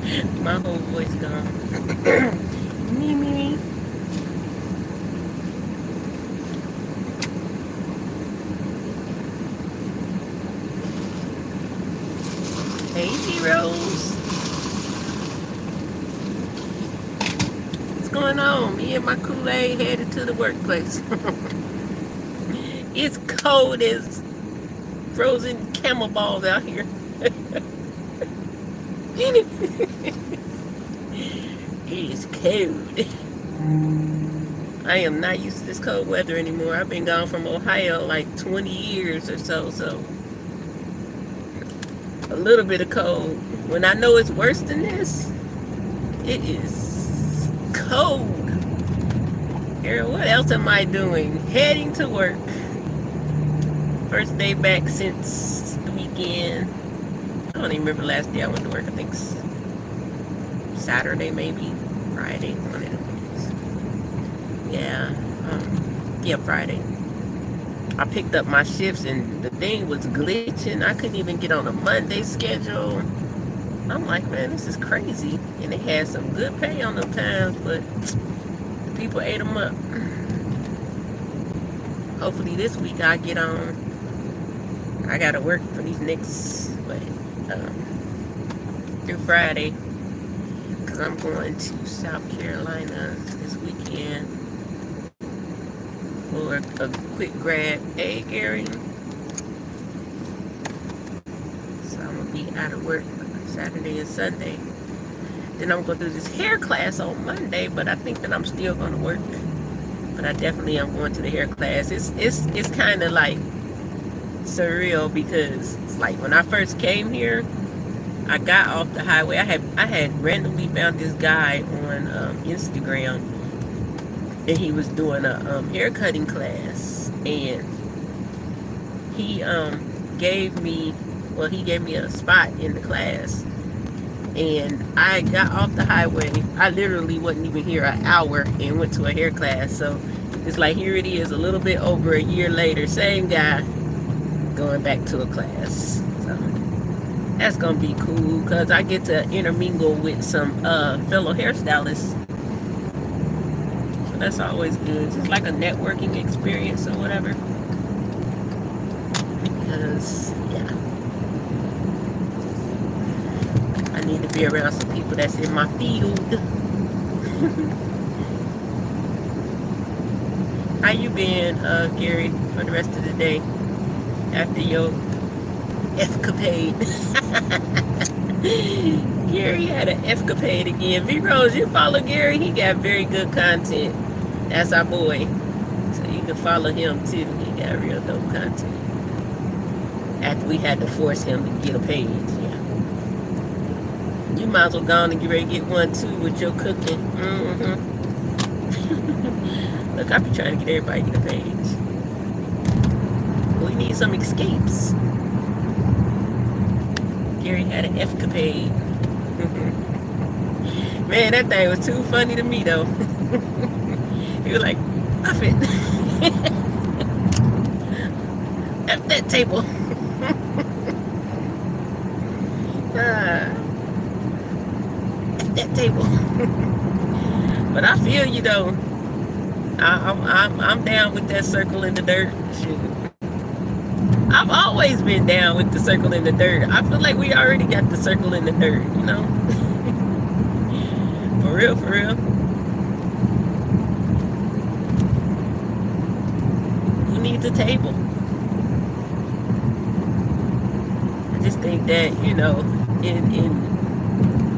My whole voice gone. Me, me, me. Hey, Rose. What's going on? Me and my Kool-Aid headed to the workplace. It's cold as frozen camel balls out here. It is cold. I am not used to this cold weather anymore. I've been gone from Ohio like 20 years or so a little bit of cold. When I know it's worse than this, it is cold. Here, what else am I doing? Heading to work. First day back since the weekend. I don't even remember the last day I went to work. I think Saturday, maybe Friday. One of the days. Yeah, Friday. I picked up my shifts and the thing was glitching. I couldn't even get on a Monday schedule. I'm like, man, this is crazy. And they had some good pay on them times, but the people ate them up. Hopefully this week I'll get on. I gotta work for these next, through Friday. Because I'm going to South Carolina this weekend for a quick grad. Hey, Gary. So I'm gonna be out of work Saturday and Sunday. Then I'm gonna do this hair class on Monday, but I think that I'm still gonna work. But I definitely am going to the hair class. It's kind of like surreal because it's like when I first came here, I got off the highway. I had randomly found this guy on Instagram, and he was doing a hair cutting class, and he gave me a spot in the class, and I got off the highway. I literally wasn't even here an hour and went to a hair class. So it's like, here it is, a little bit over a year later, same guy going back to a class. So that's gonna be cool because I get to intermingle with some fellow hairstylists. So that's always good. It's like a networking experience or whatever. Because I need to be around some people that's in my field. How you been, Gary, for the rest of the day after your escapade? Gary had an escapade again. V-Rose, you follow Gary? He got very good content. That's our boy. So you can follow him too. He got real dope content. After we had to force him to get a page. Yeah. You might as well go on and get ready to get one too with your cooking. Look, I be trying to get everybody to get a page. We need some escapes. Gary had an escapade. Man, that thing was too funny to me though. He was like, "Up it." At that table. At that table. But I feel you though. I'm down with that circle in the dirt. Shoot. I've always been down with the circle in the dirt. I feel like we already got the circle in the dirt, you know? For real, for real. Who needs a table? I just think that, you know,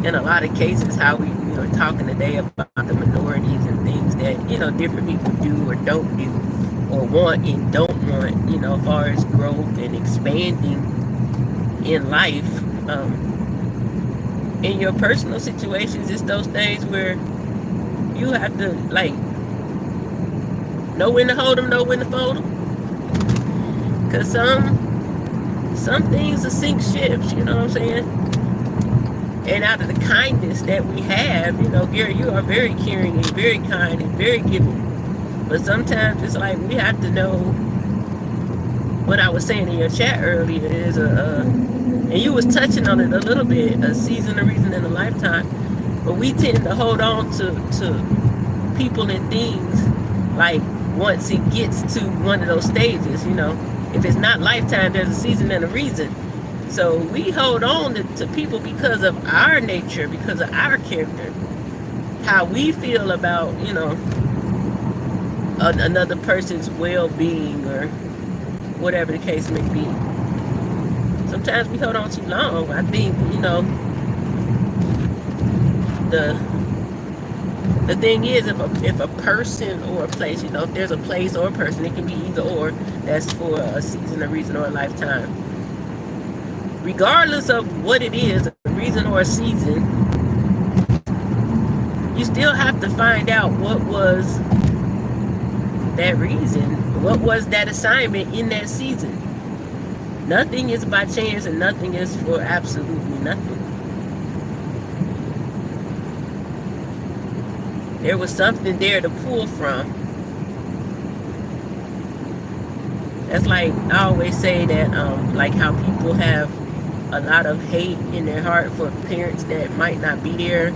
in a lot of cases, how we are talking today about the minorities and things that, you know, different people do or don't do, or want and don't want, you know, as far as growth and expanding in life. In your personal situations, it's those things where you have to, like, know when to hold them, know when to fold them. Because some things are sink ships, you know what I'm saying? And out of the kindness that we have, you know, Gary, you are very caring and very kind and very giving. But sometimes it's like we have to know what I was saying in your chat earlier is And you was touching on it a little bit, a season, a reason, and a lifetime. But we tend to hold on to people and things like once it gets to one of those stages, you know. If it's not lifetime, there's a season and a reason. So we hold on to people because of our nature, because of our character, how we feel about, you know, another person's well-being or whatever the case may be. Sometimes we hold on too long. I think, you know, the thing is, if a person or a place, you know, if there's a place or a person, it can be either or, that's for a season, a reason, or a lifetime. Regardless of what it is, a reason or a season, you still have to find out what was that reason, what was that assignment in that season. Nothing is by chance and nothing is for absolutely nothing. There was something there to pull from. That's like, I always say that, like how people have a lot of hate in their heart for parents that might not be there.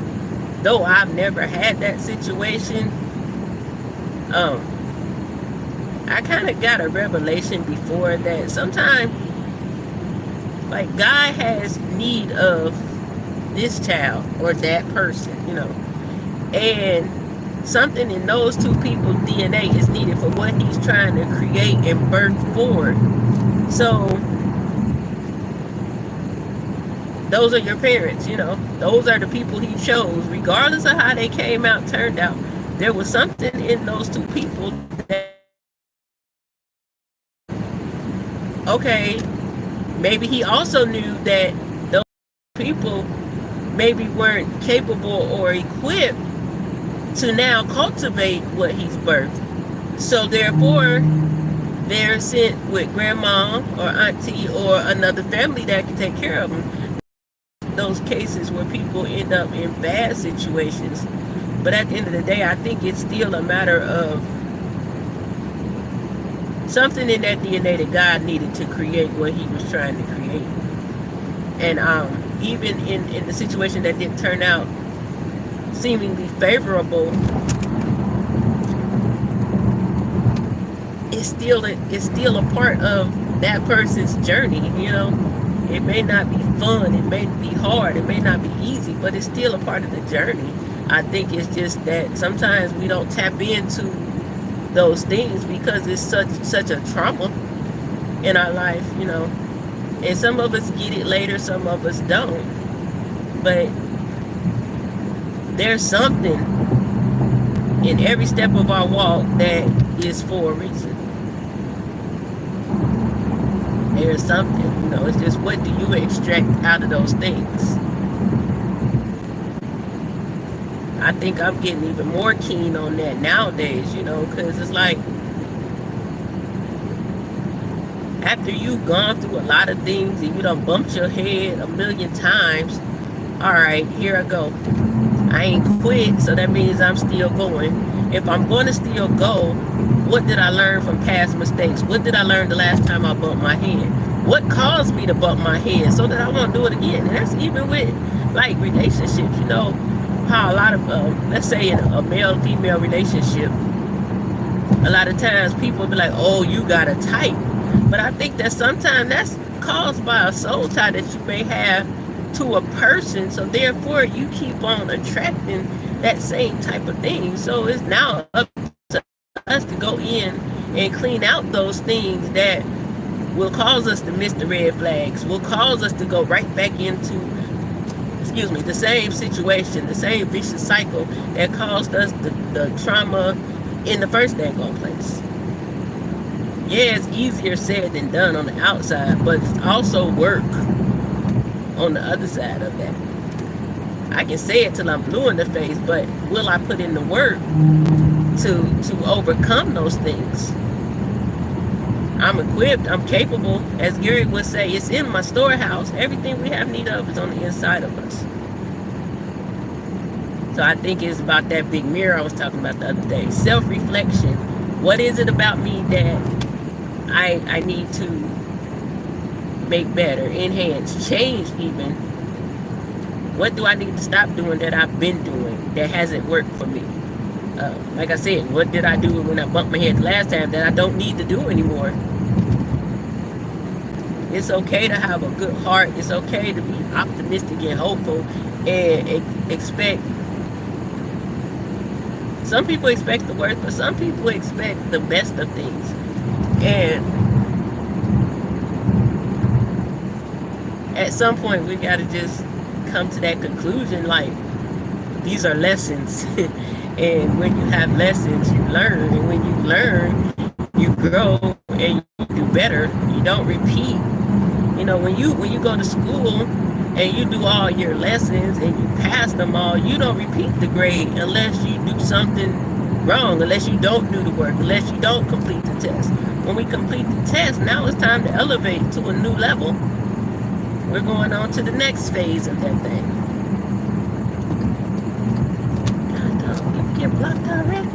Though I've never had that situation, I kind of got a revelation before that sometimes, like, God has need of this child or that person, you know, and something in those two people's DNA is needed for what he's trying to create and birth forward. So those are your parents, you know. Those are the people he chose. Regardless of how they came out, turned out, there was something in those two people that, okay, maybe he also knew that those people maybe weren't capable or equipped to now cultivate what he's birthed. So therefore, they're sent with grandma or auntie or another family that can take care of them. Those cases where people end up in bad situations. But at the end of the day, I think it's still a matter of something in that DNA that God needed to create what he was trying to create. And even in the situation that didn't turn out seemingly favorable, it's still a part of that person's journey, you know. It may not be fun, it may be hard, it may not be easy, but it's still a part of the journey. I think it's just that sometimes we don't tap into those things because it's such a trauma in our life, you know. And some of us get it later, some of us don't. But there's something in every step of our walk that is for a reason. There's something, you know. It's just, what do you extract out of those things? I think I'm getting even more keen on that nowadays, you know, because it's like, after you've gone through a lot of things and you done bumped your head a million times, all right, here I go. I ain't quit, so that means I'm still going. If I'm going to still go, what did I learn from past mistakes? What did I learn the last time I bumped my head? What caused me to bump my head so that I won't do it again? And that's even with, like, relationships, you know, how a lot of, let's say in a male-female relationship, a lot of times people be like, oh, you got a type. But I think that sometimes that's caused by a soul tie that you may have to a person, so therefore you keep on attracting that same type of thing. So it's now up to us to go in and clean out those things that will cause us to miss the red flags, will cause us to go right back into, the same situation, the same vicious cycle that caused us the trauma in the first daggone place. Yeah, it's easier said than done on the outside, but it's also work on the other side of that. I can say it till I'm blue in the face, but will I put in the work to overcome those things? I'm equipped, I'm capable. As Gary would say, it's in my storehouse. Everything we have need of is on the inside of us. So I think it's about that big mirror I was talking about the other day. Self-reflection. What is it about me that I need to make better, enhance, change even? What do I need to stop doing that I've been doing that hasn't worked for me? Like I said, what did I do when I bumped my head the last time that I don't need to do anymore? It's okay to have a good heart. It's okay to be optimistic and hopeful and expect. Some people expect the worst, but some people expect the best of things. And at some point, we got to just come to that conclusion, like, these are lessons. And when you have lessons, you learn. And when you learn, you grow and you do better. You don't repeat. You know, when you go to school and you do all your lessons and you pass them all, you don't repeat the grade unless you do something wrong, unless you don't do the work, unless you don't complete the test. When we complete the test, now it's time to elevate to a new level. We're going on to the next phase of that thing. God, get blocked already.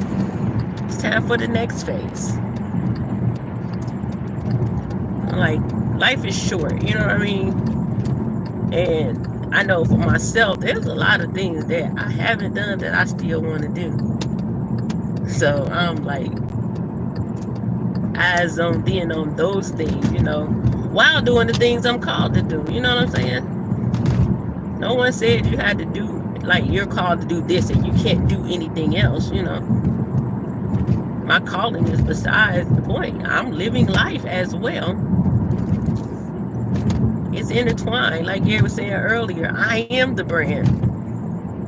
It's time for the next phase. Like, life is short, you know what I mean? And I know for myself, there's a lot of things that I haven't done that I still want to do. So I'm like, eyes on being on those things, you know, while doing the things I'm called to do. You know what I'm saying? No one said you had to do, like, you're called to do this and you can't do anything else, you know. My calling is besides the point. I'm living life as well. It's intertwined. Like Gary was saying earlier, I am the brand.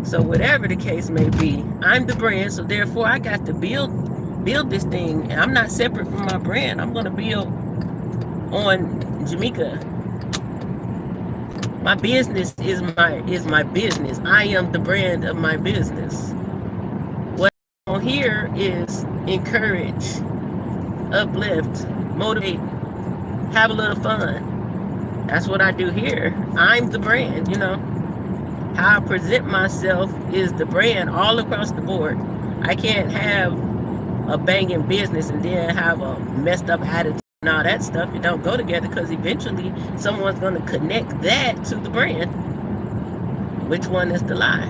So whatever the case may be, I'm the brand. So therefore, I got to build this thing. And I'm not separate from my brand. I'm going to build on Jamaica. My business is my business. I am the brand of my business. What I want here is encourage, uplift, motivate, have a little fun. That's what I do here. I'm the brand, you know. How I present myself is the brand all across the board. I can't have a banging business and then have a messed up attitude and all that stuff. It don't go together, because eventually someone's going to connect that to the brand. Which one is the lie?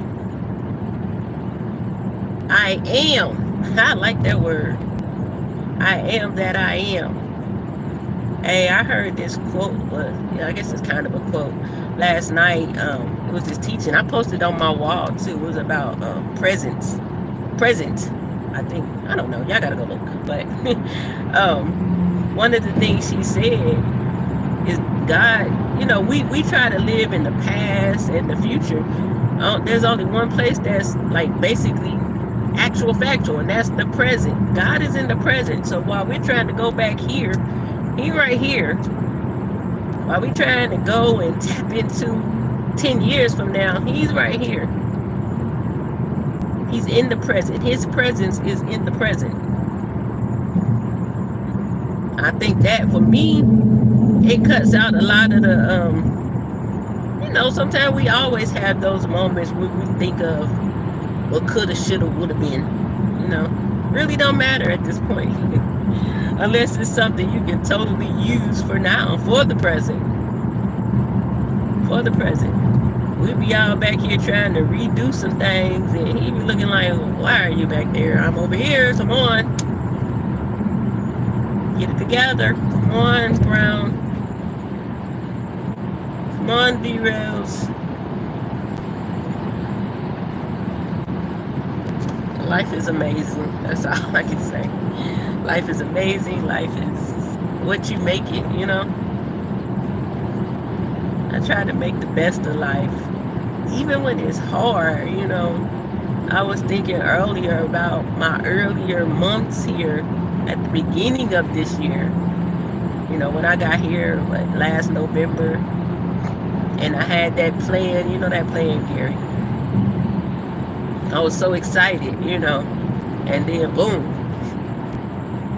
I am. I like that word. I am that I am. Hey, I heard this quote, I guess it's kind of a quote, last night. It was this teaching. I posted on my wall too. It was about present. I think, I don't know, y'all gotta go look. But one of the things she said is, God, you know, we try to live in the past and the future. There's only one place that's like basically actual factual, and that's the present. God is in the present. So while we're trying to go back here, He right here. While we trying to go and tap into 10 years from now, He's right here. He's in the present. His presence is in the present. I think that for me, it cuts out a lot of the, you know, sometimes we always have those moments where we think of what coulda, shoulda, woulda been. You know, really don't matter at this point. Unless it's something you can totally use for now, for the present. For the present. We'll be all back here trying to redo some things, and he be looking like, why are you back there? I'm over here, come on. Get it together. Come on, Brown. Come on, V-Rails. Life is amazing. That's all I can say. Life is amazing. Life is what you make it, you know. I try to make the best of life. Even when it's hard, you know. I was thinking earlier about my earlier months here at the beginning of this year. You know, when I got here, last November, and I had that plan, you know that plan, Gary. I was so excited, you know, and then boom,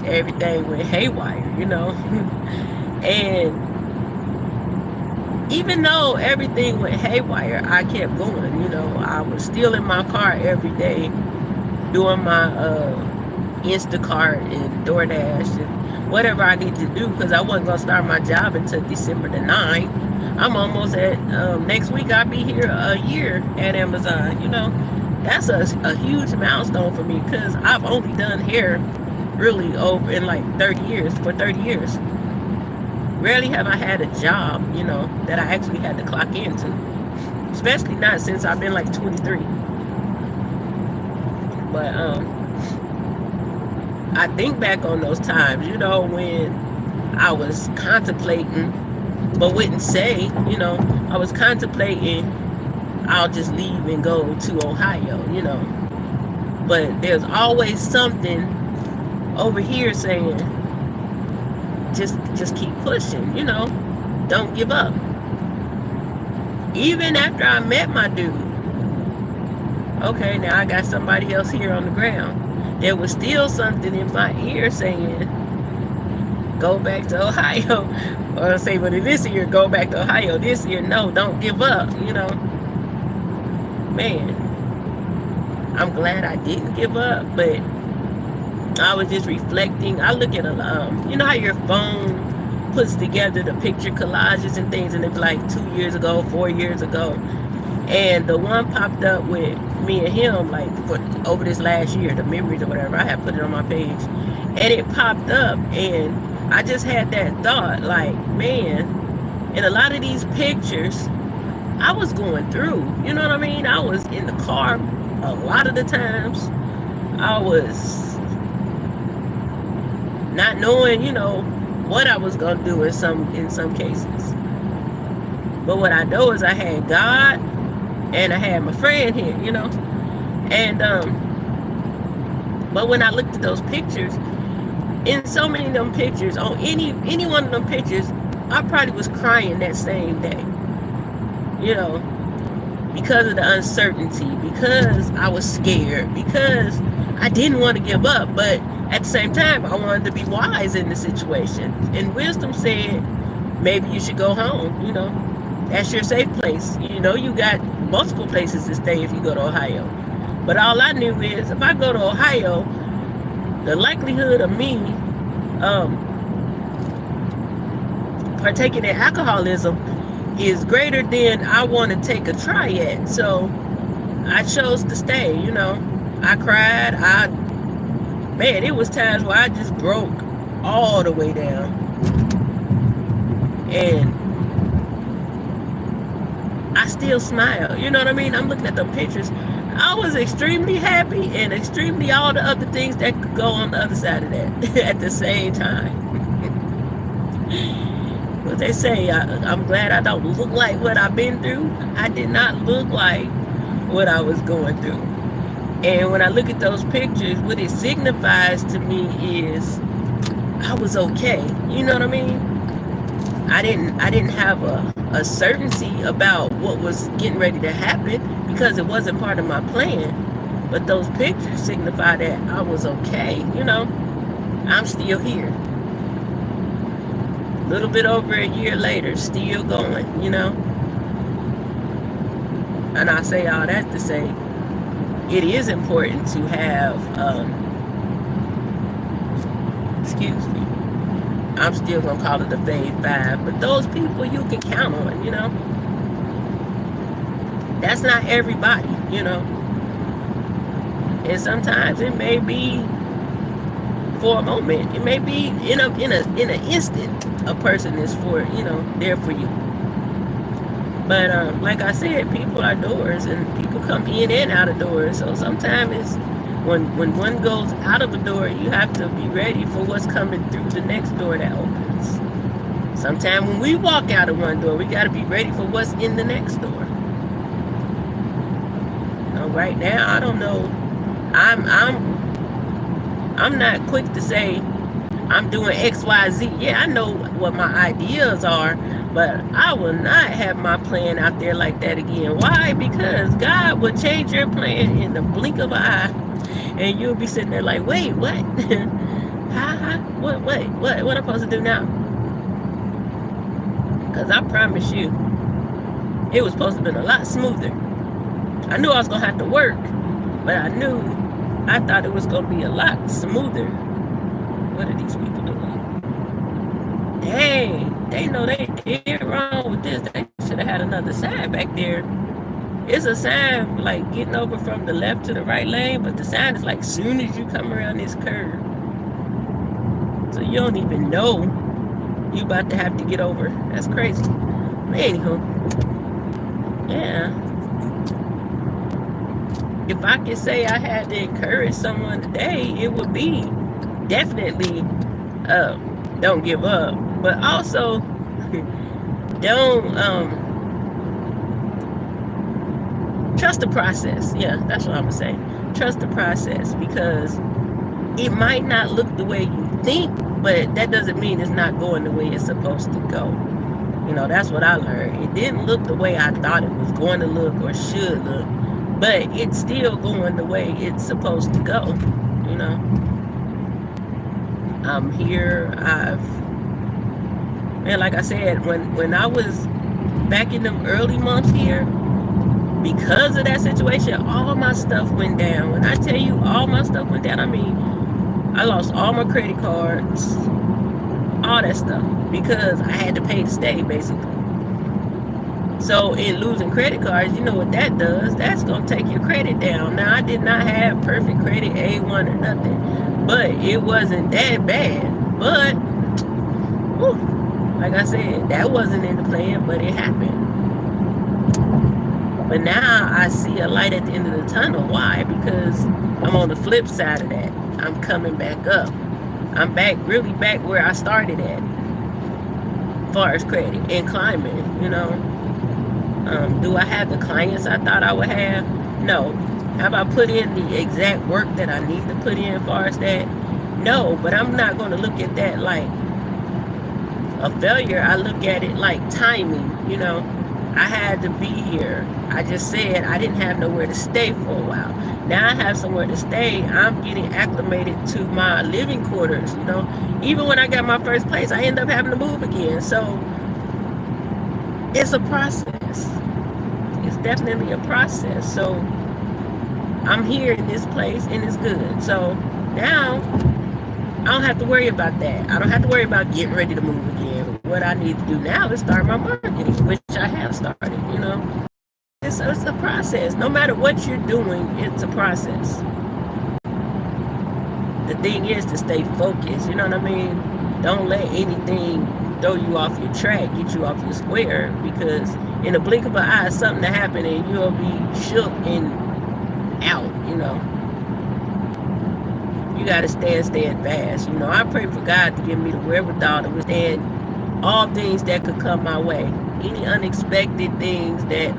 everything went haywire, you know. And even though everything went haywire, I kept going, you know. I was still in my car every day doing my Instacart and DoorDash and whatever I need to do, because I wasn't going to start my job until December the 9th. I'm almost at, next week I'll be here a year at Amazon. You know, that's a huge milestone for me, because I've only done hair really over in like 30 years, for 30 years. Rarely have I had a job, you know, that I actually had to clock into. Especially not since I've been like 23. But I think back on those times, you know, when I was contemplating, but wouldn't say, you know, I was contemplating, I'll just leave and go to Ohio, you know. But there's always something over here saying, just keep pushing, you know, don't give up. Even after I met my dude, okay, now I got somebody else here on the ground, there was still something in my ear saying, go back to Ohio. Or say, but this year, go back to Ohio. This year, no, don't give up, you know. Man, I'm glad I didn't give up, but I was just reflecting. I look at you know how your phone puts together the picture collages and things, and it's like 2 years ago, 4 years ago, and the one popped up with me and him like for over this last year, the memories or whatever. I had put it on my page, and it popped up, and I just had that thought, like, man, in a lot of these pictures, I was going through, you know what I mean? I was in the car a lot of the times. I was not knowing, you know, what I was gonna do in some cases. But what I know is I had God and I had my friend here, you know. And but when I looked at those pictures, in so many of them pictures, on any one of them pictures, I probably was crying that same day, you know, because of the uncertainty, because I was scared, because I didn't want to give up, but at the same time, I wanted to be wise in the situation. And wisdom said, maybe you should go home, you know. That's your safe place. You know, you got multiple places to stay if you go to Ohio. But all I knew is, if I go to Ohio, the likelihood of me partaking in alcoholism is greater than I want to take a try at. So I chose to stay, you know. I cried. Man, it was times where I just broke all the way down. And I still smile. You know what I mean? I'm looking at the pictures. I was extremely happy and extremely all the other things that could go on the other side of that at the same time. What they say, I'm glad I don't look like what I've been through. I did not look like what I was going through. And when I look at those pictures, what it signifies to me is I was okay. You know what I mean? I didn't have a certainty about what was getting ready to happen because it wasn't part of my plan. But those pictures signify that I was okay. You know, I'm still here. A little bit over a year later, still going, you know. And I say all that to say, it is important to have, excuse me, I'm still going to call it the Fave Five, but those people you can count on, you know. That's not everybody, you know. And sometimes it may be for a moment. It may be in an instant a person is for, you know, there for you. But like I said, people are doors and people come in and out of doors. So sometimes it's when one goes out of a door, you have to be ready for what's coming through the next door that opens. Sometimes when we walk out of one door, we got to be ready for what's in the next door. Now, right now, I don't know. I'm not quick to say I'm doing X, Y, Z. Yeah, I know what my ideas are, but I will not have my plan out there like that again. Why? Because God will change your plan in the blink of an eye, and you'll be sitting there like, wait, what? What am I supposed to do now? Because I promise you, it was supposed to have been a lot smoother. I knew I was going to have to work, but I thought it was going to be a lot smoother. What are these people doing? dang, they know they did wrong with this. They should have had another sign back there. It's a sign like getting over from the left to the right lane, but the sign is like soon as you come around this curve. So you don't even know you about to have to get over. That's crazy. But anywho, yeah. If I could say I had to encourage someone today, it would be definitely don't give up, but also don't trust the process. Yeah, that's what I'm gonna say. Trust the process, because it might not look the way you think, but that doesn't mean it's not going the way it's supposed to go. You know, that's what I learned. It didn't look the way I thought it was going to look or should look, but it's still going the way it's supposed to go. You know, I'm here. Man, like I said, when I was back in them early months here, because of that situation, all my stuff went down. When I tell you all my stuff went down, I mean, I lost all my credit cards, all that stuff, because I had to pay to stay, basically. So in losing credit cards, you know what that does? That's going to take your credit down. Now, I did not have perfect credit, A1 or nothing, but it wasn't that bad. But, whew, like I said, that wasn't in the plan, but it happened. But now I see a light at the end of the tunnel. Why? Because I'm on the flip side of that. I'm coming back up. I'm back, really back where I started at, as far as credit and climbing, you know. Do I have the clients I thought I would have? No. Have I put in the exact work that I need to put in as far as that? No, but I'm not going to look at that like a failure. I look at it like timing, you know. I had to be here. I just said I didn't have nowhere to stay for a while. Now I have somewhere to stay. I'm getting acclimated to my living quarters, you know. Even when I got my first place, I end up having to move again. So it's a process. It's definitely a process. So I'm here in this place and it's good. So now I don't have to worry about that. I don't have to worry about getting ready to move again. What I need to do now is start my marketing, which I have started, you know. It's a process. No matter what you're doing, it's a process. The thing is to stay focused, you know what I mean? Don't let anything throw you off your track, get you off your square, because in a blink of an eye, something to happen and you'll be shook and out, you know. You got to stand fast. You know, I pray for God to give me the wherewithal to withstand all things that could come my way. Any unexpected things that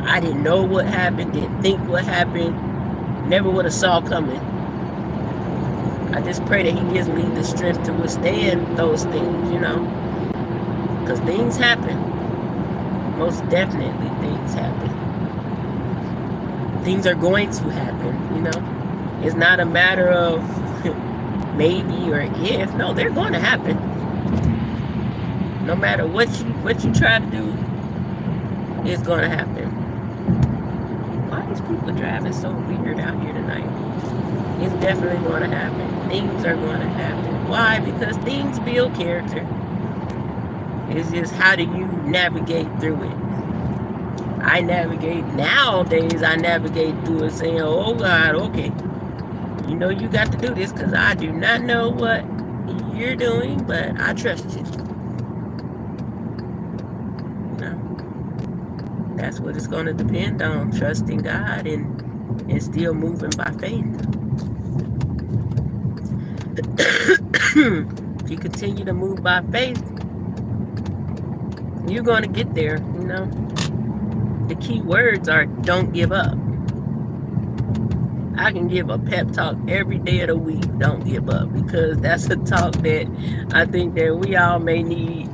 I didn't know what happened, didn't think what happened, never would have saw coming. I just pray that he gives me the strength to withstand those things, you know. Because things happen. Most definitely things happen. Things are going to happen, you know. It's not a matter of maybe or if. No, they're going to happen. No matter what you try to do, it's going to happen. Why are these people driving so weird out here tonight? It's definitely going to happen. Things are going to happen. Why? Because things build character. It's just how do you navigate through it? Nowadays I navigate through it saying, oh God, okay. You know you got to do this because I do not know what you're doing, but I trust you. You know, that's what it's going to depend on, trusting God and still moving by faith. If you continue to move by faith, you're going to get there, you know. The key words are don't give up. I can give a pep talk every day of the week, don't give up, because that's a talk that I think that we all may need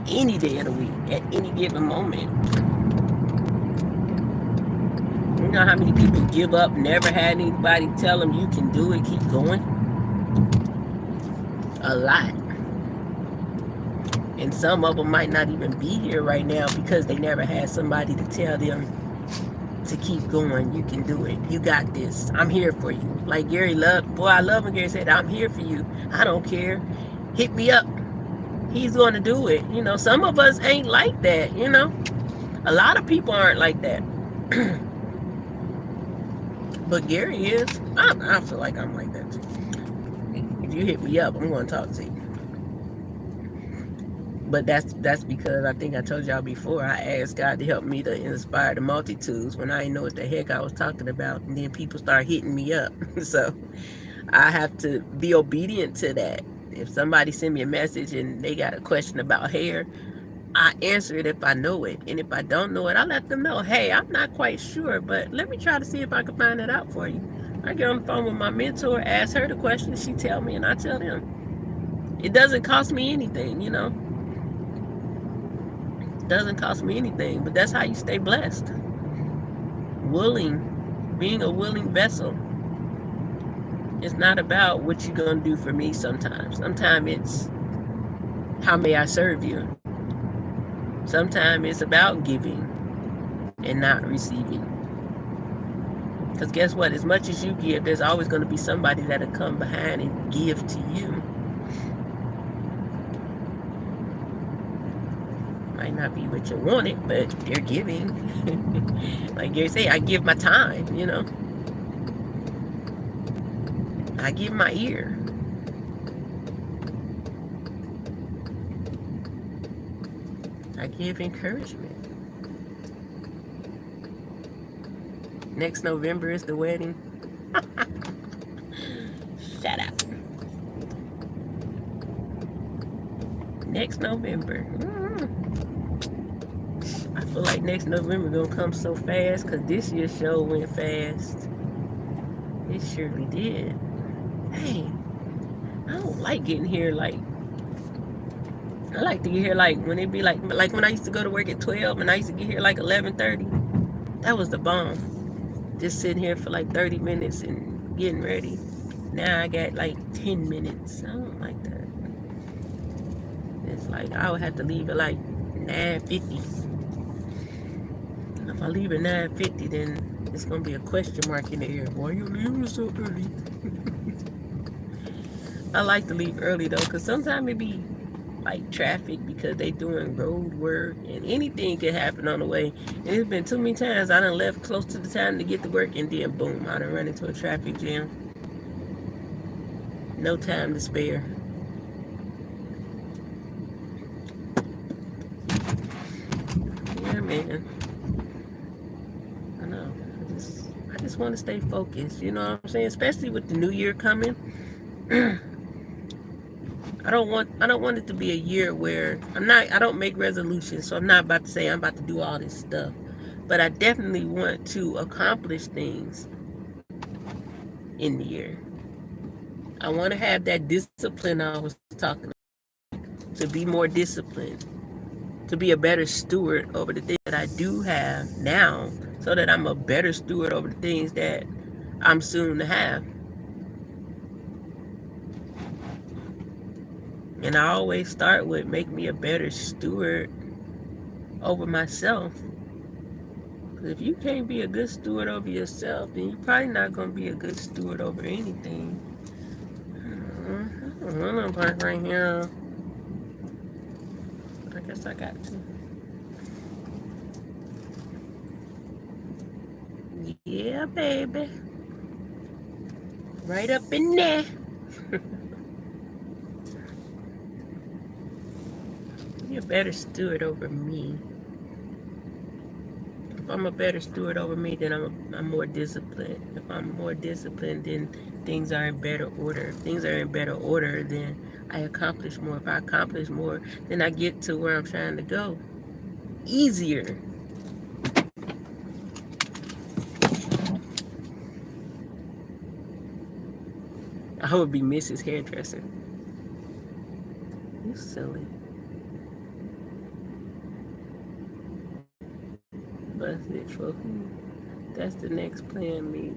any day of the week, at any given moment. You know how many people give up, never had anybody tell them you can do it, keep going? A lot. And some of them might not even be here right now because they never had somebody to tell them to keep going. You can do it. You got this. I'm here for you. Like Gary Love. Boy, I love when Gary said, I'm here for you. I don't care. Hit me up. he's going to do it. You know, some of us ain't like that, you know. A lot of people aren't like that. But Gary is. I feel like I'm like that too. If you hit me up, I'm going to talk to you. But that's because I think I told y'all before, I asked God to help me to inspire the multitudes when I didn't know what the heck I was talking about. And then people start hitting me up. So I have to be obedient to that. If somebody send me a message and they got a question about hair, I answer it if I know it. And if I don't know it, I let them know, hey, I'm not quite sure, but let me try to see if I can find it out for you. I get on the phone with my mentor, ask her the question, she tell me, and I tell them. It doesn't cost me anything, you know. It doesn't cost me anything, but that's how you stay blessed. Being a willing vessel. It's not about what you're going to do for me sometimes. Sometimes it's how may I serve you. Sometimes it's about giving and not receiving. Because guess what? As much as you give, there's always going to be somebody that'll come behind and give to you. Might not be what you wanted, but they're giving. Like you say, I give my time, you know. I give my ear. I give encouragement. Next November is the wedding. Shut up. Next November. I feel like next November gonna come so fast because this year's show went fast. It surely did. Hey, I don't like getting here like. I like to get here like when it be like when I used to go to work at 12 and I used to get here like 11:30. That was the bomb. Just sitting here for like 30 minutes and getting ready. Now I got like 10 minutes. I don't like that. It's like I would have to leave at like 9:50. If I leave at 9:50, then it's gonna be a question mark in the air. Why you leaving so early? I like to leave early though, cause sometimes it be like traffic because they doing road work and anything can happen on the way. And it's been too many times I done left close to the time to get to work and then boom, I done run into a traffic jam. No time to spare. Yeah, man. I know. I just want to stay focused. You know what I'm saying? Especially with the new year coming. I don't want it to be a year where I don't make resolutions, so I'm not about to say I'm about to do all this stuff. But I definitely want to accomplish things in the year. I want to have that discipline I was talking about, to be more disciplined, to be a better steward over the things that I do have now, so that I'm a better steward over the things that I'm soon to have. And I always start with make me a better steward over myself. Because if you can't be a good steward over yourself, then you're probably not going to be a good steward over anything. I'm gonna park right here. I guess I got to. Yeah, baby. Right up in there. You're a better steward over me. If I'm a better steward over me, then I'm more disciplined. If I'm more disciplined, then things are in better order. If things are in better order, then I accomplish more. If I accomplish more, then I get to where I'm trying to go easier. I would be Mrs. Hairdresser. You silly. Busted for who? That's the next plan, me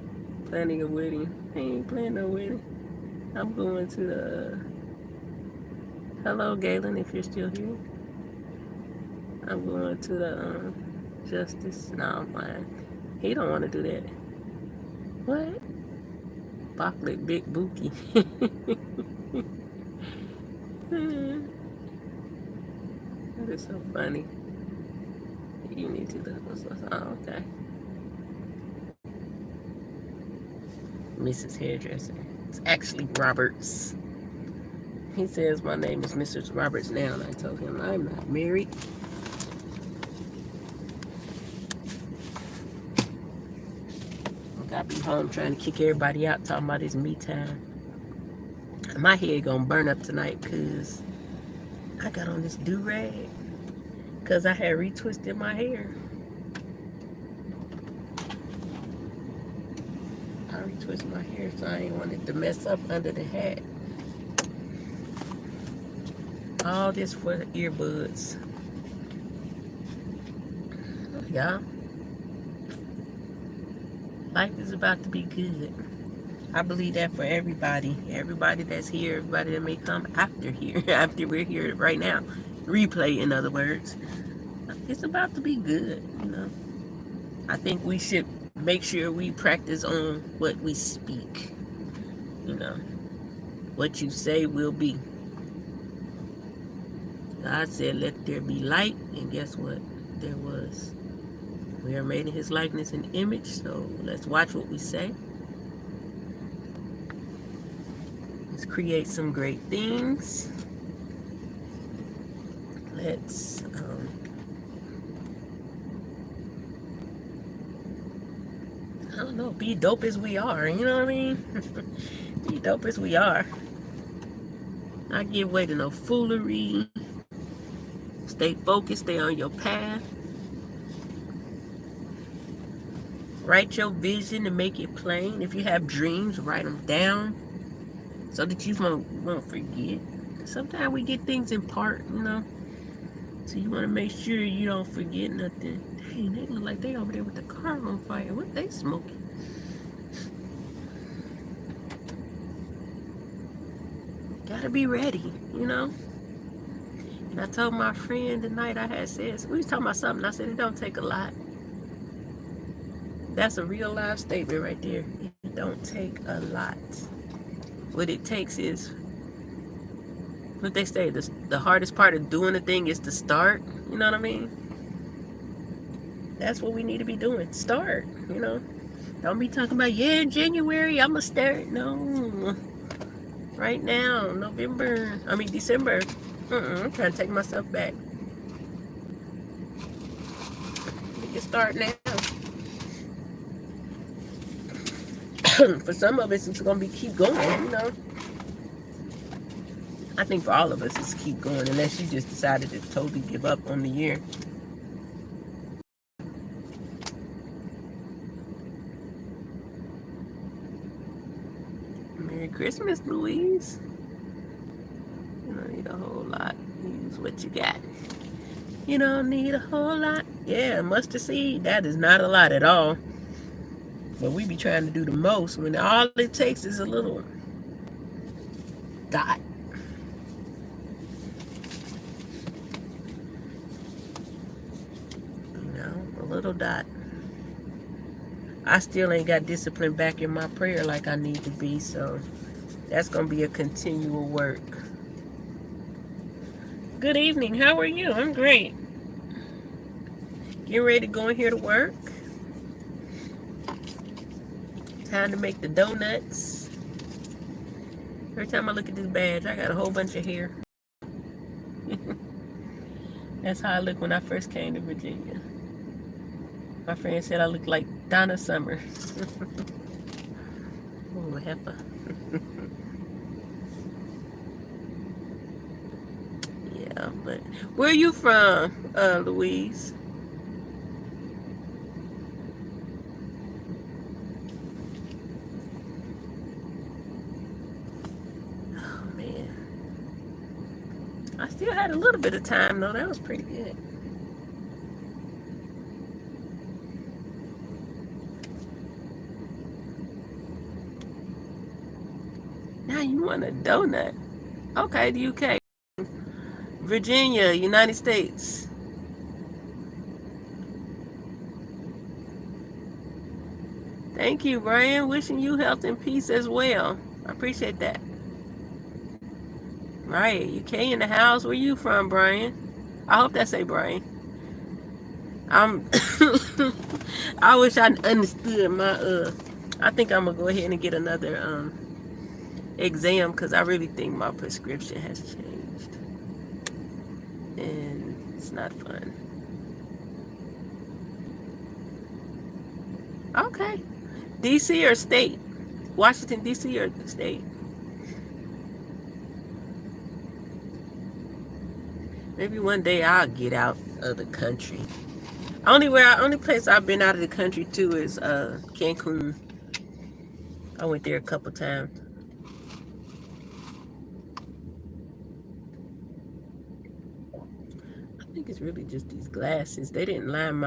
planning a wedding. I ain't planning no wedding. I'm going to the... Hello, Galen, if you're still here. I'm going to the Justice. No, I'm fine. He don't want to do that. What? Chocolate Big Bookie. That is so funny. You need to do this. Oh, okay. Mrs. Hairdresser. It's actually Roberts. He says my name is Mrs. Roberts now, and I told him I'm not married. I gotta be home trying to kick everybody out, talking about this me time. My head gonna burn up tonight because I got on this do-rag because I had retwisted my hair. I retwisted my hair, so I ain't wanted to mess up under the hat. All this for the earbuds. Y'all, life is about to be good. I believe that for everybody. Everybody that's here, everybody that may come after here, after we're here right now. Replay, in other words. It's about to be good, you know. I think we should make sure we practice on what we speak. You know, what you say will be. God said, let there be light, and guess what? There was. We are made in his likeness and image, so let's watch what we say. Let's create some great things. Let's I don't know, be dope as we are, you know what I mean? Be dope as we are. Not give way to no foolery. Stay focused, stay on your path. Write your vision and make it plain. If you have dreams, write them down so that you won't forget. Sometimes we get things in part, you know. So you want to make sure you don't forget nothing. Dang, they look like they over there with the car on fire. What they smoking? Gotta be ready, you know. And I told my friend tonight, I had said, we was talking about something. I said, it don't take a lot. That's a real life statement right there. It don't take a lot. What it takes is, what they say, the hardest part of doing a thing is to start. You know what I mean? That's what we need to be doing. Start, you know. Don't be talking about, yeah, in January, I'm going to start. No. Right now, December. I'm trying to take myself back. We can start now. For some of us, it's going to be keep going, you know. I think for all of us, it's keep going, unless you just decided to totally give up on the year. Merry Christmas, Louise. You don't need a whole lot. Use what you got. You don't need a whole lot. Yeah, mustard seed, that is not a lot at all. But we be trying to do the most when all it takes is a little dot. You know, a little dot. I still ain't got discipline back in my prayer like I need to be, so that's going to be a continual work. Good evening. How are you? I'm great. Getting ready to go in here to work. Time to make the donuts. Every time I look at this badge, I got a whole bunch of hair. That's how I look when I first came to Virginia. My friend said I look like Donna Summer. Oh, heifer. Yeah, but where are you from, Louise? I still had a little bit of time, though. That was pretty good. Now you want a donut. Okay, the UK. Virginia, United States. Thank you, Brian. Wishing you health and peace as well. I appreciate that. Right, UK in the house. Where you from, Brian? I hope that's a brain. I'm I wish I understood my I think I'm gonna go ahead and get another exam because I really think my prescription has changed. And it's not fun. Okay. DC or state? Washington DC or state? Maybe one day I'll get out of the country. Only place I've been out of the country too is Cancun. I went there a couple times. I think it's really just these glasses. They didn't line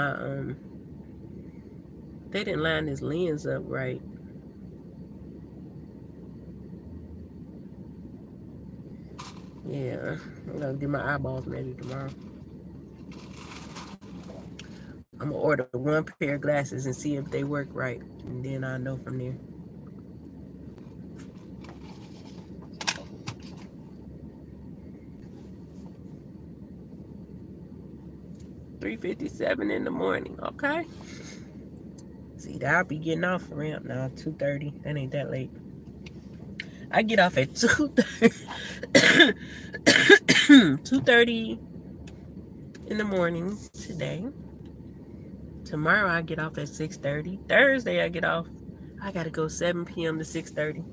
this lens up right. Yeah, I'm gonna get my eyeballs measured tomorrow. I'm gonna order one pair of glasses and see if they work right, and then I'll know from there. $3:57 in the morning. Okay. See, I'll be getting off around now 2:30. That ain't that late. I get off at 2:30. 2:30 in the morning today. Tomorrow I get off at 6:30. Thursday I get off. I gotta go 7 p.m. to 6:30.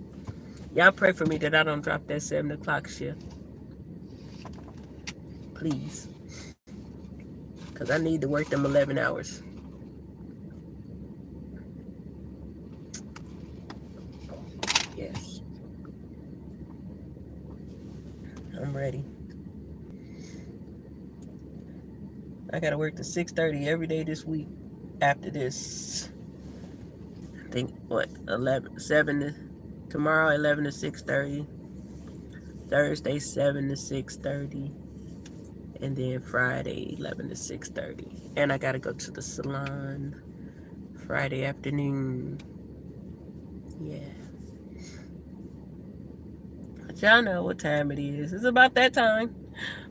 Y'all pray for me that I don't drop that 7 o'clock shift. Please. Because I need to work them 11 hours. Yes. I'm ready. I gotta work to 6:30 every day this week. After this, I think what 7 to tomorrow 11 to 6:30. Thursday 7 to 6:30. And then Friday 11 to 6:30. And I gotta go to the salon Friday afternoon. Yeah. But y'all know what time it is. It's about that time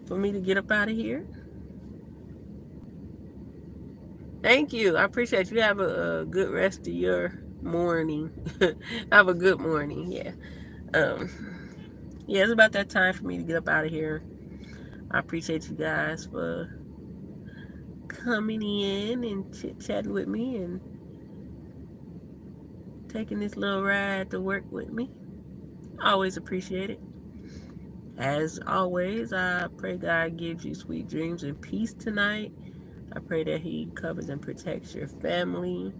for me to get up out of here. Thank you. I appreciate you. Have a good rest of your morning. Have a good morning. Yeah. Yeah, it's about that time for me to get up out of here. I appreciate you guys for coming in and chit-chatting with me and taking this little ride to work with me. I always appreciate it. As always, I pray God gives you sweet dreams and peace tonight. I pray that He covers and protects your family,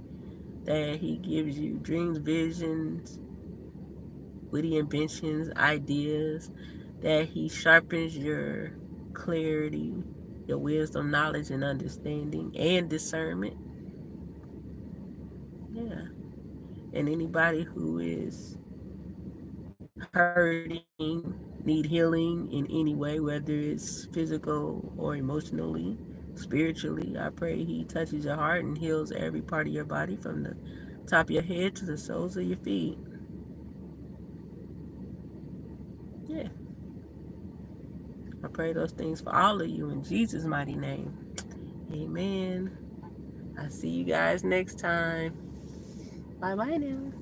that He gives you dreams, visions, witty inventions, ideas, that He sharpens your clarity, your wisdom, knowledge, and understanding, and discernment. Yeah. And anybody who is hurting, need healing in any way, whether it's physical or emotionally, spiritually, I pray He touches your heart and heals every part of your body from the top of your head to the soles of your feet. Yeah. I pray those things for all of you in Jesus' mighty name. Amen. I'll see you guys next time. Bye-bye now.